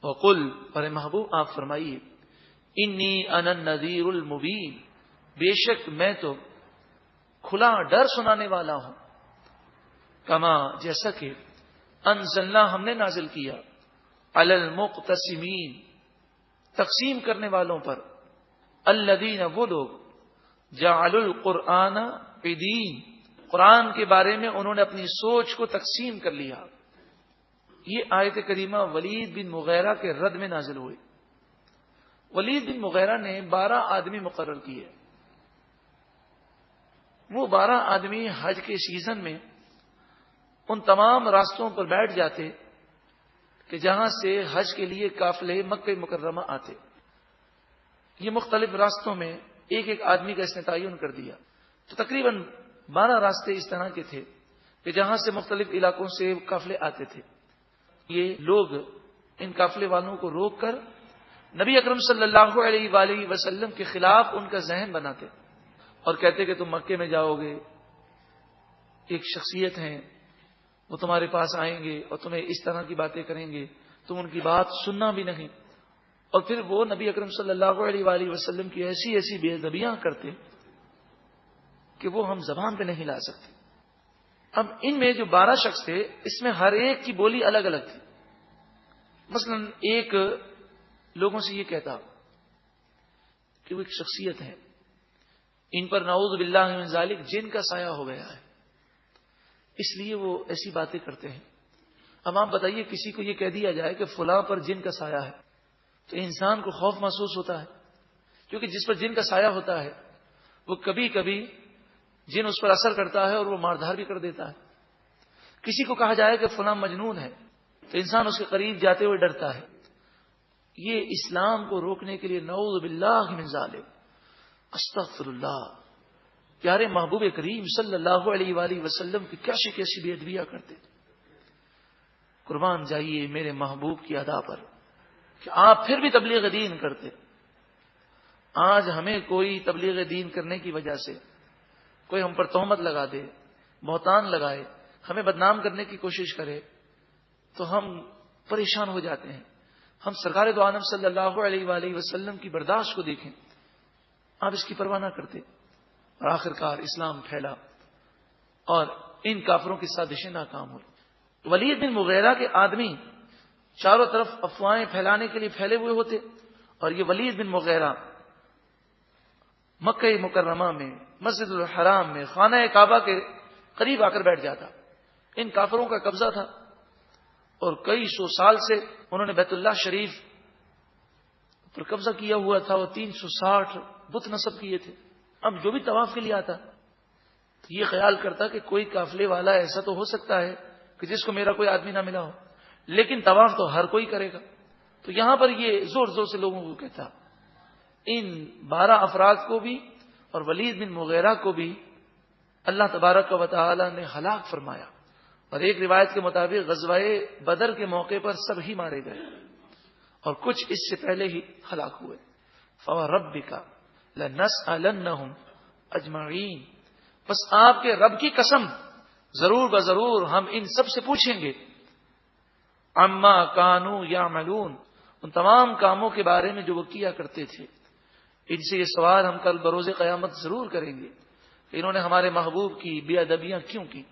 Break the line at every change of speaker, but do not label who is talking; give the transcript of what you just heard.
وقل، اور محبوب آپ فرمائیے، انی انا النذیر المبین، بے شک میں تو کھلا ڈر سنانے والا ہوں، کما جیسا کہ انزلنا ہم نے نازل کیا، علی المقتسمین تقسیم کرنے والوں پر، الذین وہ لوگ، جعلوا القرآن عیدین قرآن کے بارے میں انہوں نے اپنی سوچ کو تقسیم کر لیا۔ یہ آیت کریمہ ولید بن مغیرہ کے رد میں نازل ہوئی۔ ولید بن مغیرہ نے 12 آدمی مقرر کیے۔ وہ 12 آدمی حج کے سیزن میں ان تمام راستوں پر بیٹھ جاتے کہ جہاں سے حج کے لیے قافلے مکہ مکرمہ آتے۔ یہ مختلف راستوں میں ایک ایک آدمی کا اس نے تعین کر دیا، تو تقریباً 12 راستے اس طرح کے تھے کہ جہاں سے مختلف علاقوں سے قافلے آتے تھے۔ یہ لوگ ان قافلے والوں کو روک کر نبی اکرم صلی اللہ علیہ وآلہ وسلم کے خلاف ان کا ذہن بناتے اور کہتے کہ تم مکے میں جاؤ گے، ایک شخصیت ہیں، وہ تمہارے پاس آئیں گے اور تمہیں اس طرح کی باتیں کریں گے، تم ان کی بات سننا بھی نہیں۔ اور پھر وہ نبی اکرم صلی اللہ علیہ وآلہ وسلم کی ایسی ایسی بے ادبیاں کرتے کہ وہ ہم زبان پہ نہیں لا سکتے۔ اب ان میں جو 12 شخص تھے، اس میں ہر ایک کی بولی الگ الگ تھی۔ مثلا ایک لوگوں سے یہ کہتا کہ وہ ایک شخصیت ہے، ان پر نعوذ باللہ من ذالک جن کا سایہ ہو گیا ہے، اس لیے وہ ایسی باتیں کرتے ہیں۔ اب آپ بتائیے، کسی کو یہ کہہ دیا جائے کہ فلاں پر جن کا سایہ ہے تو انسان کو خوف محسوس ہوتا ہے، کیونکہ جس پر جن کا سایہ ہوتا ہے وہ کبھی کبھی جن اس پر اثر کرتا ہے اور وہ ماردھار بھی کر دیتا ہے۔ کسی کو کہا جائے کہ فلاں مجنون ہے تو انسان اس کے قریب جاتے ہوئے ڈرتا ہے۔ یہ اسلام کو روکنے کے لیے نعوذ باللہ من ذالک، استغفر اللہ، پیارے محبوب کریم صلی اللہ علیہ وآلہ وسلم کی کیسی کیسی بے ادبیاں کرتے۔ قربان جائیے میرے محبوب کی ادا پر کہ آپ پھر بھی تبلیغ دین کرتے۔ آج ہمیں کوئی تبلیغ دین کرنے کی وجہ سے کوئی ہم پر تہمت لگا دے، بہتان لگائے، ہمیں بدنام کرنے کی کوشش کرے تو ہم پریشان ہو جاتے ہیں۔ ہم سرکار دو عالم صلی اللہ علیہ وآلہ وسلم کی برداشت کو دیکھیں، آپ اس کی پرواہ نہ کرتے، اور آخرکار اسلام پھیلا اور ان کافروں کی سازشیں ناکام ہوئی۔ ولید بن مغیرہ کے آدمی چاروں طرف افواہیں پھیلانے کے لیے پھیلے ہوئے ہوتے، اور یہ ولید بن مغیرہ مکہ مکرمہ میں مسجد الحرام میں خانہ کعبہ کے قریب آ کر بیٹھ جاتا۔ ان کافروں کا قبضہ تھا اور کئی سو سال سے انہوں نے بیت اللہ شریف پر قبضہ کیا ہوا تھا، اور 360 بت نصب کیے تھے۔ اب جو بھی طواف کے لیے آتا تو یہ خیال کرتا کہ کوئی قافلے والا ایسا تو ہو سکتا ہے کہ جس کو میرا کوئی آدمی نہ ملا ہو، لیکن طواف تو ہر کوئی کرے گا۔ تو یہاں پر یہ زور زور سے لوگوں کو کہتا۔ ان 12 افراد کو بھی اور ولید بن مغیرہ کو بھی اللہ تبارک و تعالی نے ہلاک فرمایا، اور ایک روایت کے مطابق غزوہ بدر کے موقع پر سب ہی مارے گئے، اور کچھ اس سے پہلے ہی ہلاک ہوئے۔ فَوَرَبِّكَ لَنَسْأَلَنَّهُمْ أَجْمَعِينَ، بس آپ کے رب کی قسم، ضرور بضرور ہم ان سب سے پوچھیں گے، عَمَّا كَانُوا يَعْمَلُونَ، ان تمام کاموں کے بارے میں جو وہ کیا کرتے تھے۔ ان سے یہ سوال ہم کل بروز قیامت ضرور کریں گے کہ انہوں نے ہمارے محبوب کی بے ادبیاں کیوں کی۔